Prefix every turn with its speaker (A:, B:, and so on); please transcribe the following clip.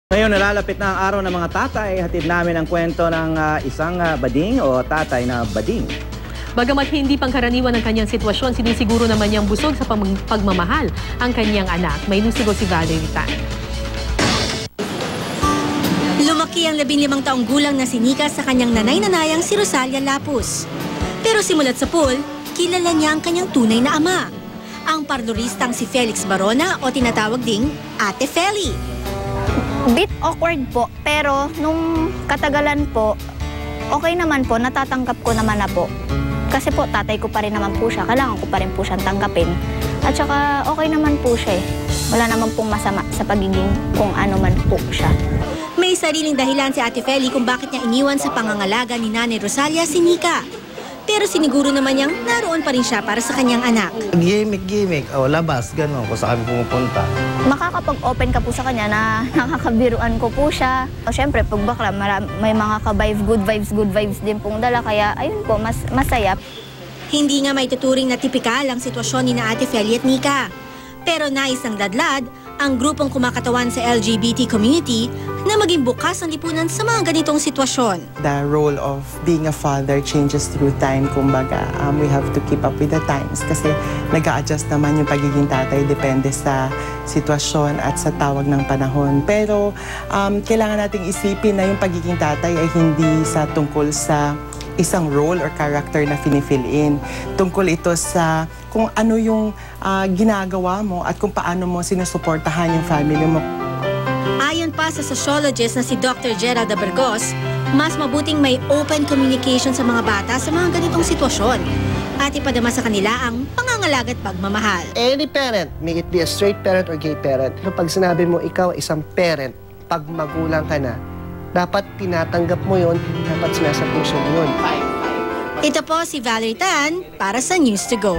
A: Ngayon, nalalapit na ang araw ng mga tatay. Hatid namin ang kwento ng isang bading o tatay na bading.
B: Bagamat hindi pangkaraniwan ang kanyang sitwasyon, sinisiguro naman niyang busog sa pagmamahal ang kanyang anak. May nusigo si Valerie Tan.
C: Lumaki ang 15 taong gulang na si Nika sa kanyang nanay-nanayang si Rosalia Lapus. Pero simulat sa pool, kilala niya ang kanyang tunay na ama. Ang parduristang si Felix Barona o tinatawag ding Ate Feli.
D: Bit awkward po, pero nung katagalan po, okay naman po, natatanggap ko naman na po. Kasi po, tatay ko pa rin naman po siya, kailangan ko pa rin po siyang tanggapin. At saka, okay naman po siya eh. Wala naman pong masama sa pagiging kung ano man po siya.
C: May sariling dahilan si Ate Feli kung bakit niya iniwan sa pangangalaga ni Nanay Rosalia si Nika. Pero siniguro naman niyang naroon pa rin siya para sa kanyang anak.
E: Gimmick, o labas, gano'n, kung saan pumupunta.
D: Makakapag-open ka po sa kanya na nakakabiruan ko po siya. O syempre, pag bakla, may mga good vibes din pong dala. Kaya ayun po, masaya.
C: Hindi nga may tuturing na tipikal ang sitwasyon ni na Ate Feli at Nika. Pero nais ng dadlad ang grupong kumakatawan sa LGBT community na maging bukas ang lipunan sa mga ganitong sitwasyon.
F: The role of being a father changes through time. Kumbaga, we have to keep up with the times kasi nag-a-adjust naman yung pagiging tatay depende sa sitwasyon at sa tawag ng panahon. Pero kailangan nating isipin na yung pagiging tatay ay hindi sa tungkol sa isang role or character na finifill in. Tungkol ito sa kung ano yung ginagawa mo at kung paano mo sinusuportahan yung family mo.
C: Ayon pa sa sociologist na si Dr. Gerald Abergos, mas mabuting may open communication sa mga bata sa mga ganitong sitwasyon at ipadama sa kanila ang pangangalaga at pagmamahal.
G: Any parent, may it be a straight parent or gay parent, pag sinabi mo ikaw isang parent, pag magulang ka na, dapat tinatanggap mo yon, dapat sinasapuso mo yun.
C: Ito po si Valerie Tan para sa News to Go.